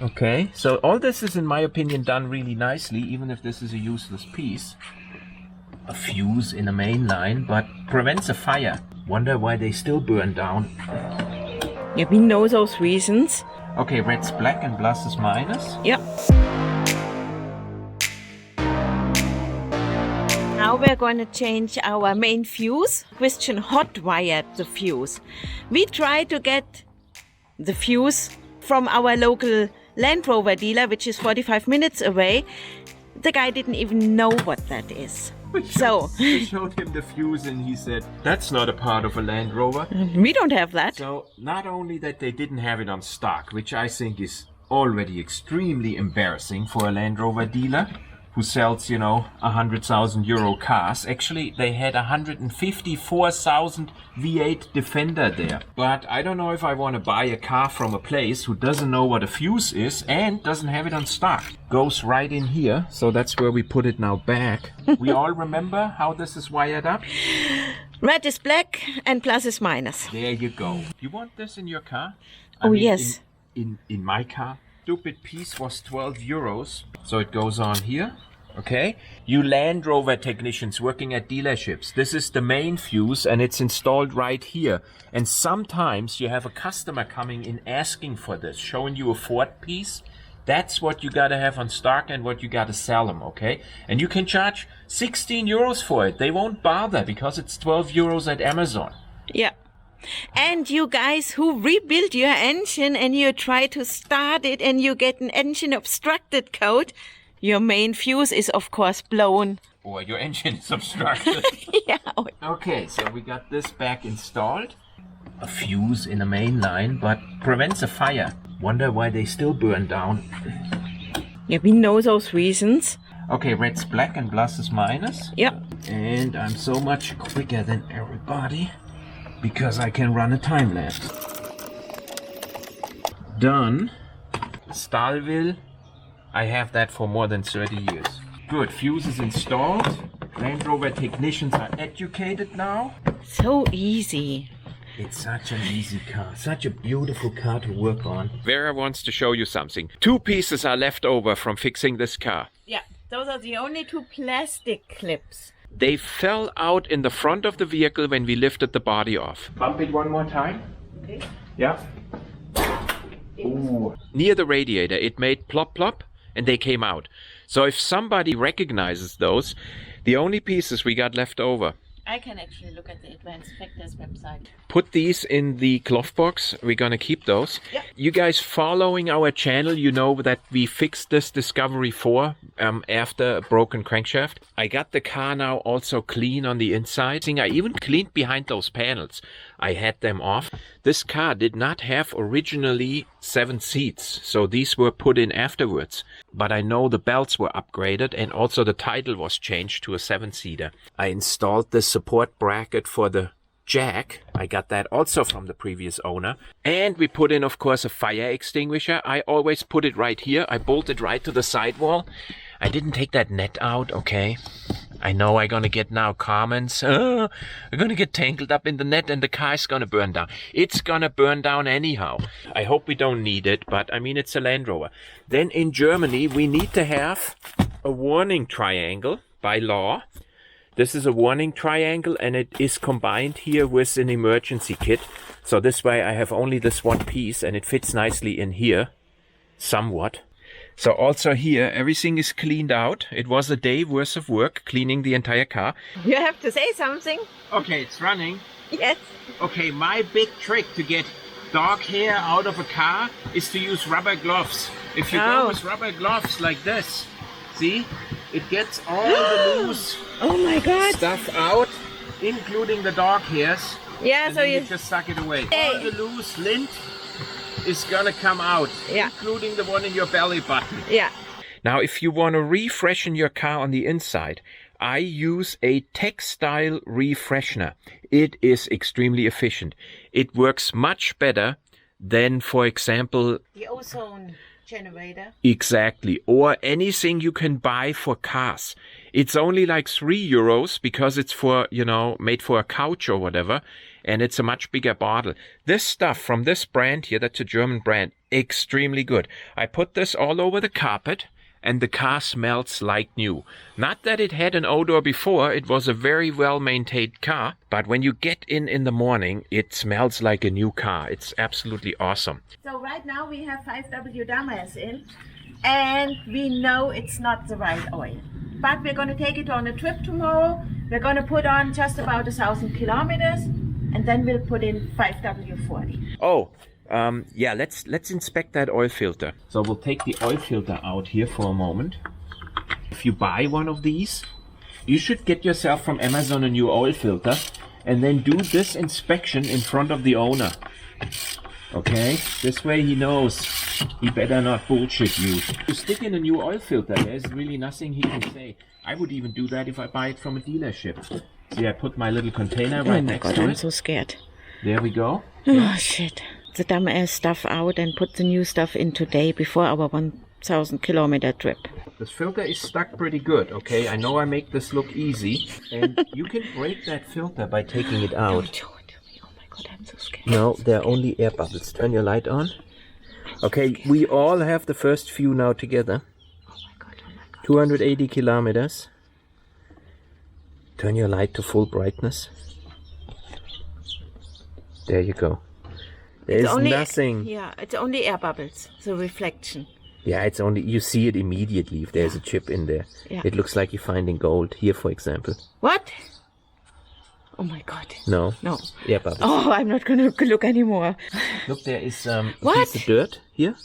Okay, so all this is, in my opinion, done really nicely, even if this is a useless piece. A fuse in a main line, but prevents a fire. Wonder why they still burn down. Yeah, we know those reasons. Okay, red's black and plus is minus. Yeah. Now we're going to change our main fuse. Christian hot wired the fuse. We tried to get the fuse from our local Land Rover dealer, which is 45 minutes away. The guy didn't even know what that is. We showed him the fuse and he said, that's not a part of a Land Rover. We don't have that. So not only that they didn't have it on stock, which I think is already extremely embarrassing for a Land Rover dealer who sells, 100,000 euro cars. Actually, they had 154,000 V8 Defender there. But I don't know if I want to buy a car from a place who doesn't know what a fuse is and doesn't have it on stock. Goes right in here, so that's where we put it now back. We all remember how this is wired up? Red is black and plus is minus. There you go. You want this in your car? Yes. In my car, stupid piece was 12 euros. So it goes on here. Okay, you Land Rover technicians working at dealerships, this is the main fuse and it's installed right here. And sometimes you have a customer coming in asking for this, showing you a Ford piece. That's what you gotta have on stock and what you gotta sell them, okay? And you can charge 16 euros for it. They won't bother because it's 12 euros at Amazon. Yeah. And you guys who rebuild your engine and you try to start it and you get an engine obstructed code, your main fuse is of course blown. Or your engine is obstructed. Yeah. Okay, so we got this back installed. A fuse in a main line, but prevents a fire. Wonder why they still burn down. Yeah, we know those reasons. Okay, red's black and plus is minus. Yeah. And I'm so much quicker than everybody because I can run a time lapse. Done. Stahlwill. I have that for more than 30 years. Good, fuse is installed. Land Rover technicians are educated now. So easy. It's such an easy car, such a beautiful car to work on. Vera wants to show you something. 2 pieces are left over from fixing this car. Yeah, those are the only 2 plastic clips. They fell out in the front of the vehicle when we lifted the body off. Bump it one more time. Okay. Yeah. Ooh. Near the radiator, it made plop plop and they came out. So if somebody recognizes those, the only pieces we got left over. I can actually look at the Advanced Factors website. Put these in the glove box. We're gonna keep those. Yep. You guys following our channel, you know that we fixed this Discovery 4 after a broken crankshaft. I got the car now also clean on the inside. I even cleaned behind those panels. I had them off. This car did not have originally 7 seats, so these were put in afterwards. But I know the belts were upgraded and also the title was changed to a 7-seater. I installed the support bracket for the jack. I got that also from the previous owner. And we put in, of course, a fire extinguisher. I always put it right here. I bolted right to the sidewall. I didn't take that net out, okay? I know I'm gonna get now comments. I'm gonna get tangled up in the net and the car is gonna burn down. It's gonna burn down anyhow. I hope we don't need it, but I mean, it's a Land Rover. Then in Germany, we need to have a warning triangle by law. This is a warning triangle and it is combined here with an emergency kit. So this way I have only this one piece and it fits nicely in here, somewhat. So also here, everything is cleaned out. It was a day worth of work cleaning the entire car. You have to say something. Okay, it's running. Yes. Okay, my big trick to get dog hair out of a car is to use rubber gloves. If you go with rubber gloves like this, see, it gets all the loose stuff out, including the dog hairs. Yeah, and so you just suck it away. Hey. All the loose lint is gonna come out, including the one in your belly button. Yeah. Now, if you want to refreshen your car on the inside, I use a textile refreshener. It is extremely efficient. It works much better than, for example, the ozone generator. Exactly. Or anything you can buy for cars. It's only like 3 euros because it's for, made for a couch or whatever. and it's a much bigger bottle. This stuff from this brand here, that's a German brand, extremely good. I put this all over the carpet, and the car smells like new. Not that it had an odor before, it was a very well-maintained car, but when you get in the morning, it smells like a new car. It's absolutely awesome. So right now we have 5W Damas in, and we know it's not the right oil. But we're going to take it on a trip tomorrow. We're going to put on just about 1,000 kilometers, and then we'll put in 5W40. Oh, yeah, let's inspect that oil filter. So we'll take the oil filter out here for a moment. If you buy one of these, you should get yourself from Amazon a new oil filter and then do this inspection in front of the owner. Okay, this way he knows he better not bullshit you. To stick in a new oil filter, there's really nothing he can say. I would even do that if I buy it from a dealership. See, I put my little container right next to it. I'm so scared. There we go. Oh, shit. The dumbass stuff out and put the new stuff in today before our 1,000 kilometer trip. This filter is stuck pretty good, okay? I know I make this look easy, and you can break that filter by taking it out. Don't show it to me. Oh my god, I'm so scared. No, they're only air bubbles. Turn your light on. Okay, we all have the first few now together. Oh my god, oh my god. 280 kilometers. Turn your light to full brightness. There you go. There's nothing. Yeah, it's only air bubbles, the reflection. Yeah, it's only, you see it immediately if there's a chip in there. Yeah. It looks like you're finding gold. Here, for example. What? Oh my god. No. No. Air bubbles. Oh, I'm not going to look anymore. Look, there is a What? piece of dirt here.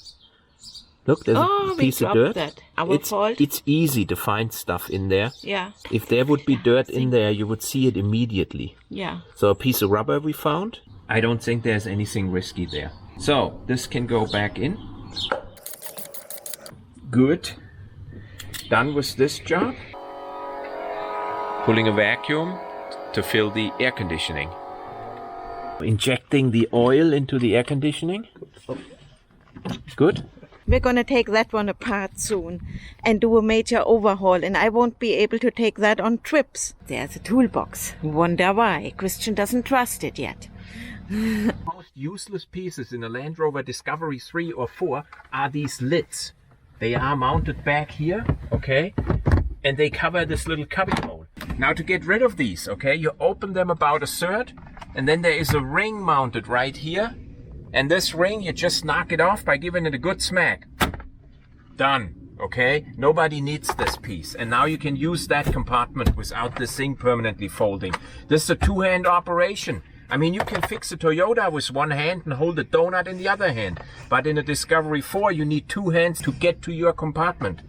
Look, there's a piece of dirt. That. Our fault. It's easy to find stuff in there. Yeah. If there would be dirt in there, you would see it immediately. Yeah. So a piece of rubber we found. I don't think there's anything risky there. So this can go back in. Good. Done with this job. Pulling a vacuum to fill the air conditioning. Injecting the oil into the air conditioning. Good. We're going to take that one apart soon and do a major overhaul, and I won't be able to take that on trips. There's a toolbox. Wonder why Christian doesn't trust it yet. Most useless pieces in a Land Rover Discovery 3 or 4 are these lids. They are mounted back here, okay? And they cover this little cubby hole. Now to get rid of these, okay, you open them about a third, and then there is a ring mounted right here. And this ring, you just knock it off by giving it a good smack. Done, okay? Nobody needs this piece. And now you can use that compartment without this thing permanently folding. This is a two-hand operation. I mean, you can fix a Toyota with one hand and hold a donut in the other hand. But in a Discovery 4, you need two hands to get to your compartment.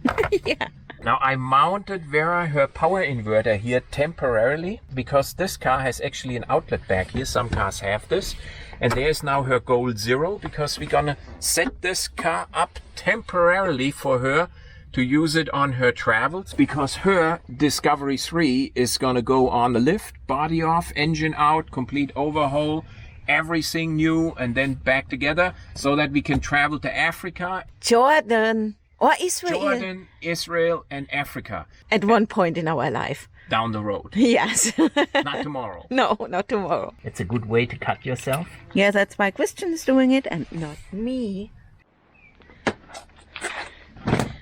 Yeah. Now, I mounted Vera her power inverter here temporarily because this car has actually an outlet back here. Some cars have this. And there's now her goal 0 because we're gonna set this car up temporarily for her to use it on her travels, because her Discovery 3 is gonna go on the lift, body off, engine out, complete overhaul, everything new, and then back together so that we can travel to Africa. Jordan or Israel. Jordan, Israel, and Africa. At one point in our life. Down the road. Yes. Not tomorrow. No, not tomorrow. It's a good way to cut yourself. Yeah, that's why Christian is doing it and not me.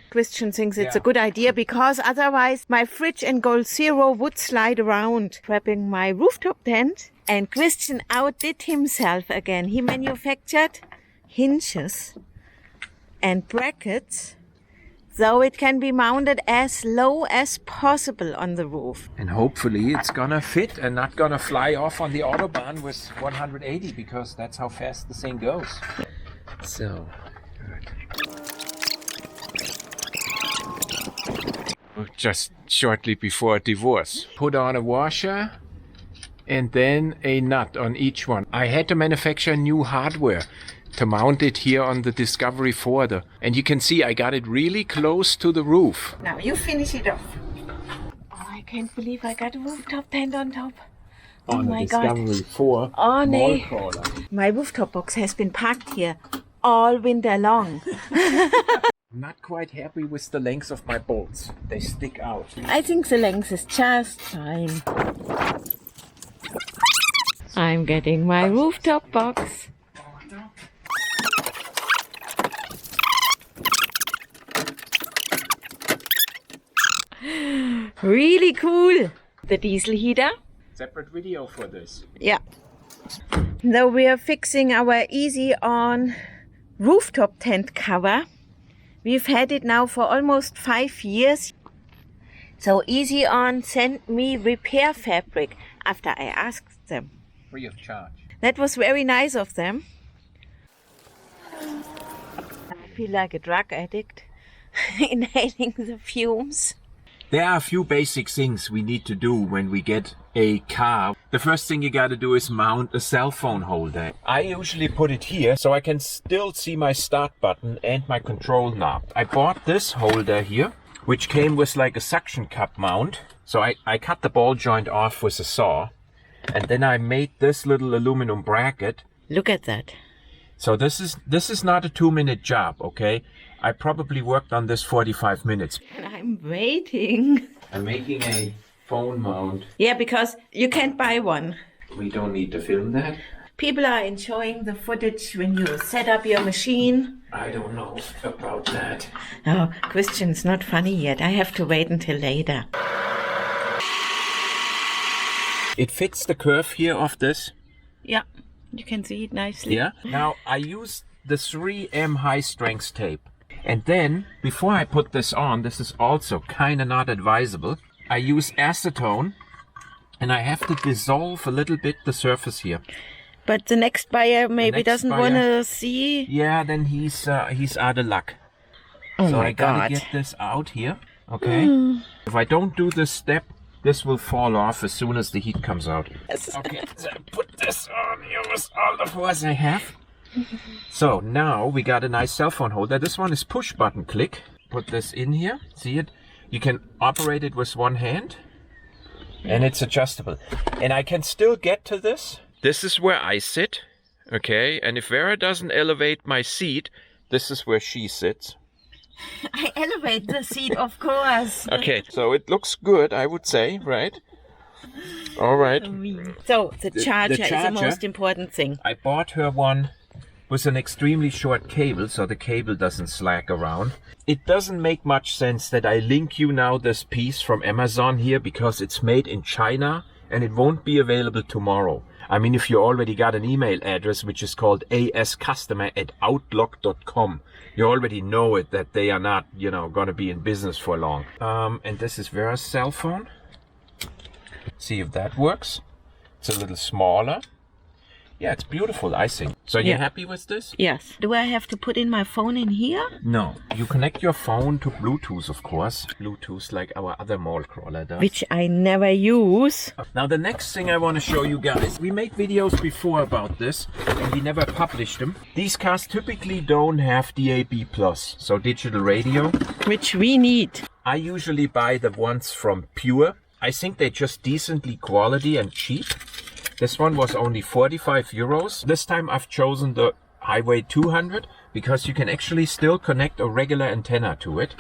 Christian thinks it's a good idea because otherwise my fridge and goal 0 would slide around, trapping my rooftop tent. And Christian outdid himself again. He manufactured hinges and brackets so it can be mounted as low as possible on the roof. And hopefully it's gonna fit and not gonna fly off on the Autobahn with 180, because that's how fast the thing goes. So, good. Just shortly before divorce. Put on a washer and then a nut on each one. I had to manufacture new hardware to mount it here on the Discovery 4. And you can see I got it really close to the roof. Now you finish it off. Oh, I can't believe I got a rooftop tent on top. Oh on my the Discovery God. 4 Oh, mall nee. crawler. My rooftop box has been parked here all winter long. Not quite happy with the length of my bolts. They stick out. I think the length is just fine. I'm getting my rooftop box. Really cool. The diesel heater. Separate video for this. Yeah. Now we are fixing our Easy On rooftop tent cover. We've had it now for almost 5 years. So Easy On sent me repair fabric after I asked them. Free of charge. That was very nice of them. I feel like a drug addict inhaling the fumes. There are a few basic things we need to do when we get a car. The first thing you gotta do is mount a cell phone holder. I usually put it here so I can still see my start button and my control knob. I bought this holder here, which came with like a suction cup mount. So I cut the ball joint off with a saw, and then I made this little aluminum bracket. Look at that. So this is not a 2-minute job, okay? I probably worked on this 45 minutes. I'm waiting. I'm making a phone mount. Yeah, because you can't buy one. We don't need to film that. People are enjoying the footage when you set up your machine. I don't know about that. Oh, Christian's not funny yet. I have to wait until later. It fits the curve here of this. Yeah, you can see it nicely. Yeah. Now I use the 3M high strength tape. And then, before I put this on, this is also kind of not advisable, I use acetone, and I have to dissolve a little bit the surface here. But the next buyer maybe doesn't want to see. Yeah, then he's out of luck. Oh so my I gotta God. get this out here, okay? If I don't do this step, this will fall off as soon as the heat comes out. Okay, so I put this on here with all the force I have. So now we got a nice cell phone holder. This one is push button click. Put this in here. See it? You can operate it with one hand, and it's adjustable. And I can still get to this. This is where I sit, okay? And if Vera doesn't elevate my seat, this is where she sits. I elevate the seat, of course. Okay, so it looks good, I would say, right? All right. So the charger is the charger, most important thing. I bought her one with an extremely short cable, so the cable doesn't slack around. It doesn't make much sense that I link you now this piece from Amazon here because it's made in China and it won't be available tomorrow. I mean, if you already got an email address which is called ascustomer@outlook.com, you already know it, that they are not, you know, gonna be in business for long. And this is Vera's cell phone. See if that works. It's a little smaller. Yeah, it's beautiful, I think. So you're happy with this? Yes. Do I have to put in my phone in here? No. You connect your phone to Bluetooth, of course. Bluetooth like our other mall crawler does. Which I never use. Now the next thing I want to show you guys. We made videos before about this and we never published them. These cars typically don't have DAB+, so digital radio. Which we need. I usually buy the ones from Pure. I think they're just decently quality and cheap. This one was only 45 euros. This time I've chosen the Highway 200 because you can actually still connect a regular antenna to it.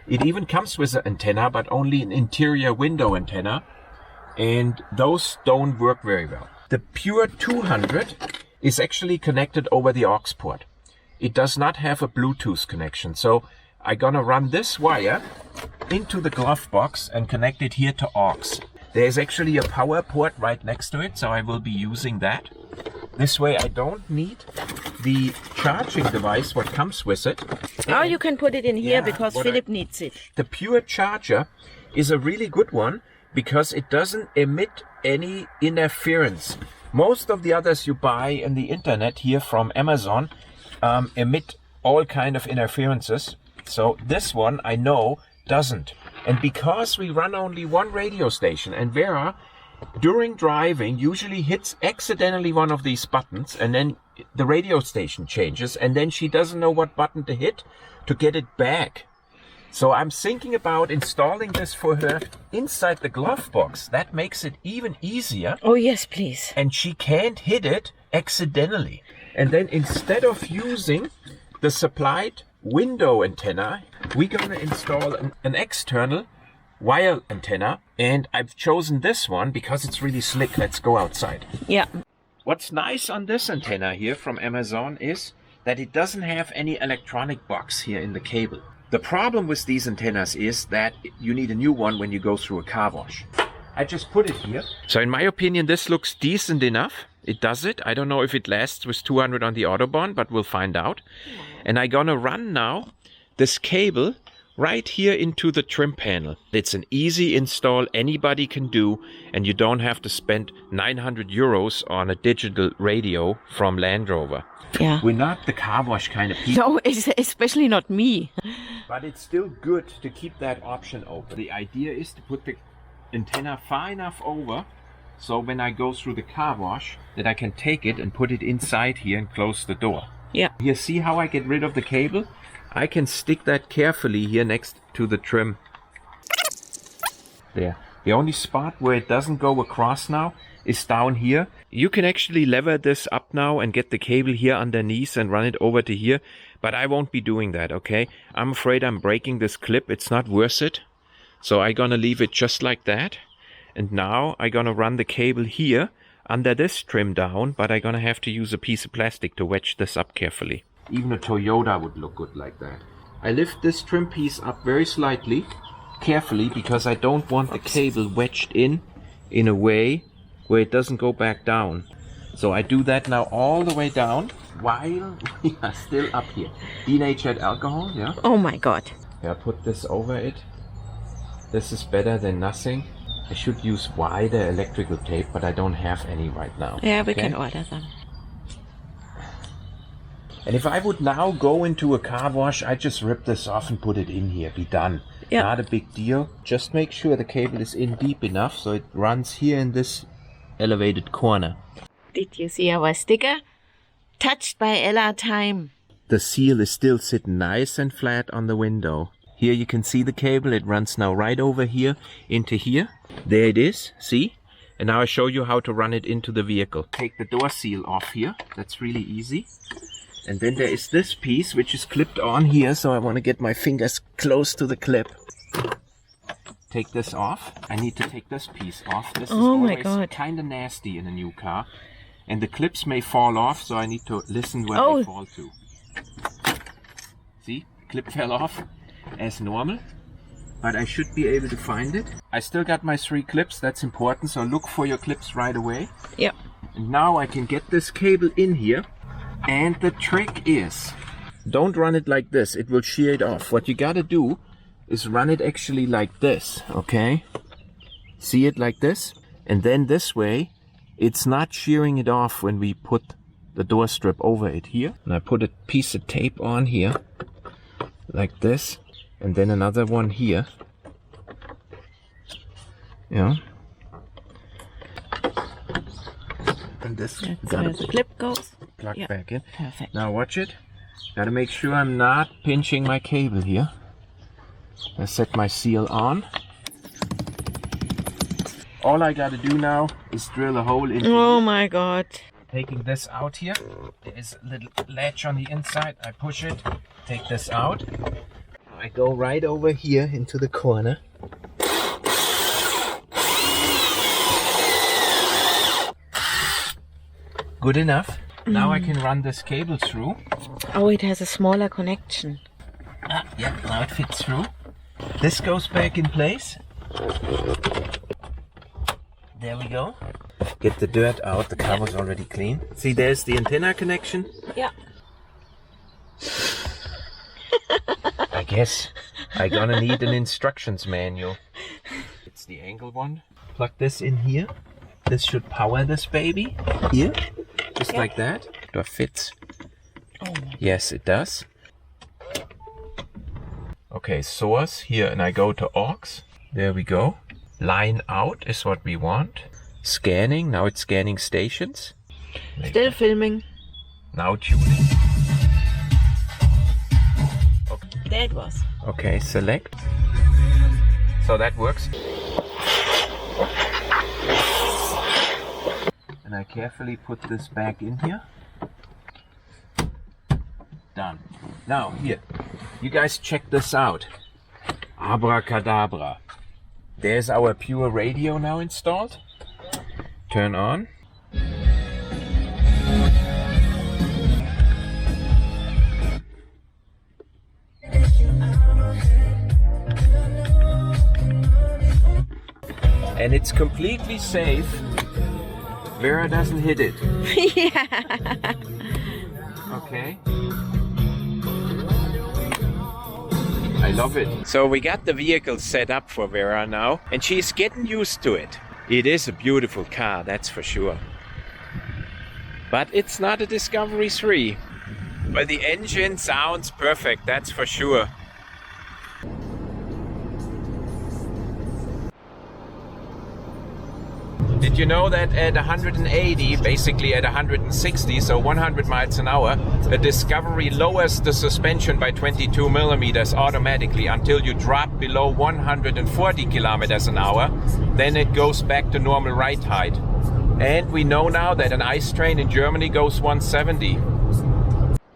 It even comes with an antenna, but only an interior window antenna. And those don't work very well. The Pure 200 is actually connected over the aux port. It does not have a Bluetooth connection. So I'm gonna run this wire into the glove box and connect it here to aux. There's actually a power port right next to it, so I will be using that. This way I don't need the charging device what comes with it. Oh, you can put it in here because what Philip needs it. The Pure charger is a really good one because it doesn't emit any interference. Most of the others you buy in the internet here from Amazon emit all kind of interferences. So this one I know doesn't. And because we run only one radio station, and Vera, during driving, usually hits accidentally one of these buttons, and then the radio station changes, and then she doesn't know what button to hit to get it back. So I'm thinking about installing this for her inside the glove box. That makes it even easier. Oh, yes, please. And she can't hit it accidentally. And then instead of using the supplied window antenna, we're gonna install an external wire antenna, and I've chosen this one because it's really slick. Let's go outside. Yeah. What's nice on this antenna here from Amazon is that it doesn't have any electronic box here in the cable. The problem with these antennas is that you need a new one when you go through a car wash. I just put it here. So in my opinion, this looks decent enough. It does it. I don't know if it lasts with 200 on the Autobahn, but we'll find out. And I'm gonna run now this cable right here into the trim panel. It's an easy install, anybody can do, and you don't have to spend 900 euros on a digital radio from Land Rover. Yeah. We're not the car wash kind of people. No, especially not me. But it's still good to keep that option open. The idea is to put the antenna far enough over so when I go through the car wash that I can take it and put it inside here and close the door. Yeah. Here, see how I get rid of the cable? I can stick that carefully here next to the trim. There. The only spot where it doesn't go across now is down here. You can actually lever this up now and get the cable here underneath and run it over to here, but I won't be doing that, okay? I'm afraid I'm breaking this clip. It's not worth it. So I'm gonna leave it just like that. And now I'm gonna run the cable here under this trim down, but I'm gonna have to use a piece of plastic to wedge this up carefully. Even a Toyota would look good like that. I lift this trim piece up very slightly, carefully, because I don't want the cable wedged in a way where it doesn't go back down. So I do that now all the way down while we are still up here. Denatured alcohol, yeah? Oh my God. Yeah, put this over it. This is better than nothing. I should use wider electrical tape, but I don't have any right now. Yeah, we can order them. And if I would now go into a car wash, I just rip this off and put it in here. Be done. Yeah. Not a big deal. Just make sure the cable is in deep enough so it runs here in this elevated corner. Did you see our sticker? Touched by Ella time. The seal is still sitting nice and flat on the window. Here you can see the cable. It runs now right over here into here. There it is. See? And now I show you how to run it into the vehicle. Take the door seal off here. That's really easy. And then there is this piece which is clipped on here, so I want to get my fingers close to the clip. Take this off. I need to take this piece off. This is always kind of nasty in a new car. And the clips may fall off, so I need to listen where they fall to. See? Clip fell off as normal. But I should be able to find it. I still got my 3 clips, that's important, so look for your clips right away. Yep. And now I can get this cable in here. And the trick is, don't run it like this, it will shear it off. What you gotta do is run it actually like this, okay? See it like this? And then this way, it's not shearing it off when we put the door strip over it here. And I put a piece of tape on here, like this, and then another one here. Yeah. And this where the clip goes. Plug back in. Perfect. Now watch it. Gotta make sure I'm not pinching my cable here. I set my seal on. All I gotta do now is drill a hole in. Oh my God. Taking this out here. There is a little latch on the inside. I push it. Take this out. I go right over here into the corner. Good enough. Now I can run this cable through. Oh, it has a smaller connection. Yeah, now it fits through. This goes back in place. There we go. Get the dirt out. The car was already clean. See, there's the antenna connection. Yeah. I guess I'm gonna need an instructions manual. It's the angle one. Plug this in here. This should power this baby. Here. Just like that. Do it fits? Oh. Yes, it does. Okay, source here, and I go to aux. There we go. Line out is what we want. Scanning. Now it's scanning stations. Still filming. Now tuning. Okay. There it was. Okay, select. So that works. And I carefully put this back in here. Done. Now, here. You guys check this out. Abracadabra. There's our pure radio now installed. Turn on. And it's completely safe. Vera doesn't hit it. Yeah. Okay. I love it. So we got the vehicle set up for Vera now, and she's getting used to it. It is a beautiful car, that's for sure. But it's not a Discovery 3. But the engine sounds perfect, that's for sure. Did you know that at 180, basically at 160, so 100 miles an hour, a Discovery lowers the suspension by 22 millimeters automatically until you drop below 140 kilometers an hour. Then it goes back to normal ride height. And we know now that an ice train in Germany goes 170.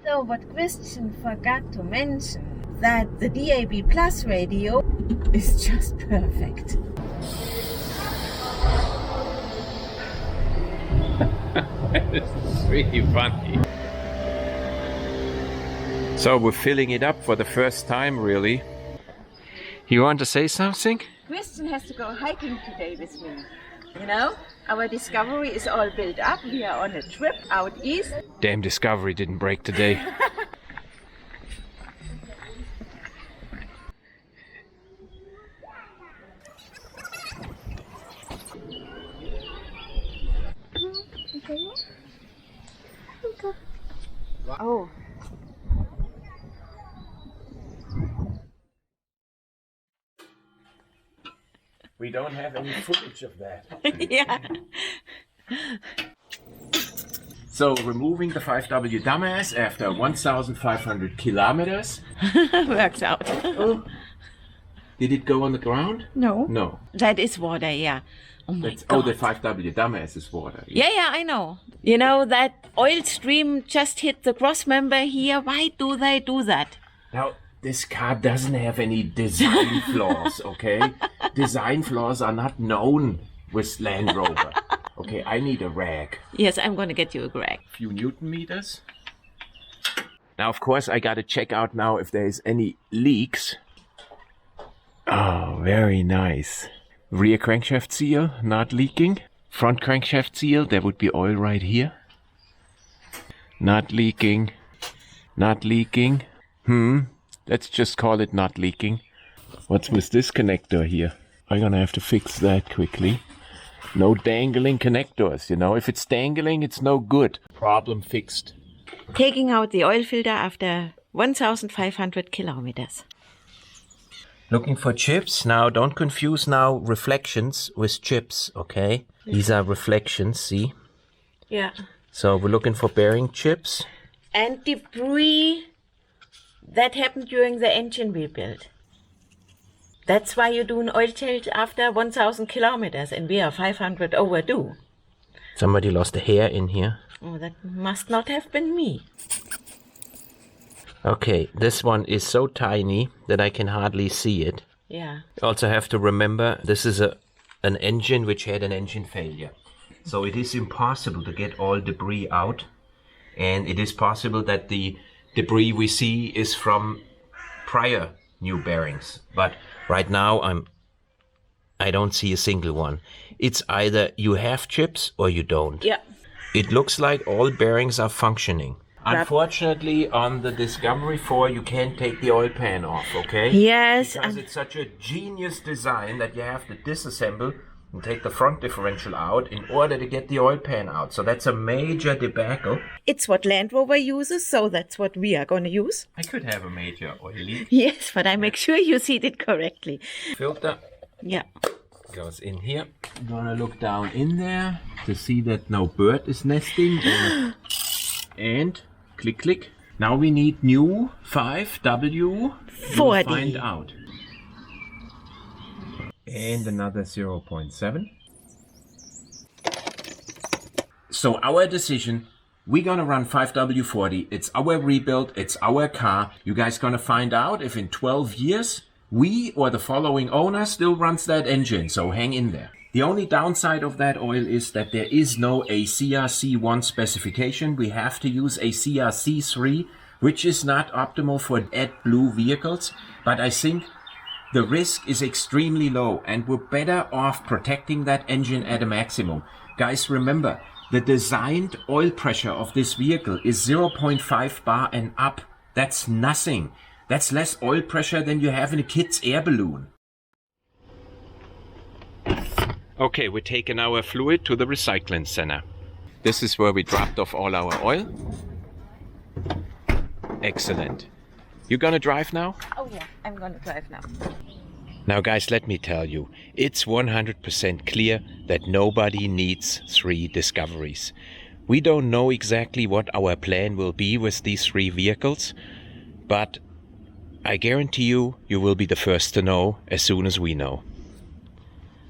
So what Christian forgot to mention, that the DAB Plus radio is just perfect. This is really funny. So we're filling it up for the first time, really. You want to say something? Christian has to go hiking today with me. You know, our Discovery is all built up. We are on a trip out east. Damn Discovery didn't break today. Oh. We don't have any footage of that. Yeah. So removing the 5W dumbass after 1,500 kilometers. Works out. Oh. Did it go on the ground? No. No. That is water, yeah. Oh my God. Oh, the 5W dumbass is water. Yeah, I know. You know, that oil stream just hit the cross member here. Why do they do that? Now, this car doesn't have any design flaws, okay? Design flaws are not known with Land Rover. Okay, I need a rag. Yes, I'm going to get you a rag. A few Newton meters. Now, of course, I got to check out now if there's any leaks. Oh, very nice. Rear crankshaft seal, not leaking. Front crankshaft seal, there would be oil right here. Not leaking. Not leaking. Let's just call it not leaking. What's with this connector here? I'm gonna have to fix that quickly. No dangling connectors, you know. If it's dangling, it's no good. Problem fixed. Taking out the oil filter after 1,500 kilometers. Looking for chips. Now, don't confuse now reflections with chips, okay? These are reflections, see? Yeah. So we're looking for bearing chips. And debris that happened during the engine rebuild. That's why you do an oil change after 1,000 kilometers, and we are 500 overdue. Somebody lost a hair in here. Oh, that must not have been me. Okay, this one is so tiny that I can hardly see it. Yeah. Also have to remember, this is an engine which had an engine failure. So it is impossible to get all debris out. And it is possible that the debris we see is from prior new bearings. But right now, I don't see a single one. It's either you have chips or you don't. Yeah. It looks like all bearings are functioning. Unfortunately, on the Discovery 4, you can't take the oil pan off, okay? Yes. Because it's such a genius design that you have to disassemble and take the front differential out in order to get the oil pan out. So that's a major debacle. It's what Land Rover uses, so that's what we are going to use. I could have a major oil leak. Yes, but I make sure you see it correctly. Filter. Yeah. Goes in here. I'm gonna look down in there to see that no bird is nesting. And click, click. Now we need new 5W. 40. We'll find out. And another 0.7. So our decision, we're gonna run 5W40. It's our rebuild, it's our car. You guys gonna find out if in 12 years we or the following owner still runs that engine, so hang in there. The only downside of that oil is that there is no a CRC1 specification. We have to use a CRC3, which is not optimal for AdBlue vehicles. But I think the risk is extremely low and we're better off protecting that engine at a maximum. Guys, remember, the designed oil pressure of this vehicle is 0.5 bar and up. That's nothing. That's less oil pressure than you have in a kid's air balloon. Okay, we're taking our fluid to the recycling center. This is where we dropped off all our oil. Excellent. You gonna drive now? Oh yeah, I'm gonna drive now. Now guys, let me tell you, it's 100% clear that nobody needs 3 discoveries. We don't know exactly what our plan will be with these 3 vehicles, but I guarantee you, you will be the first to know as soon as we know.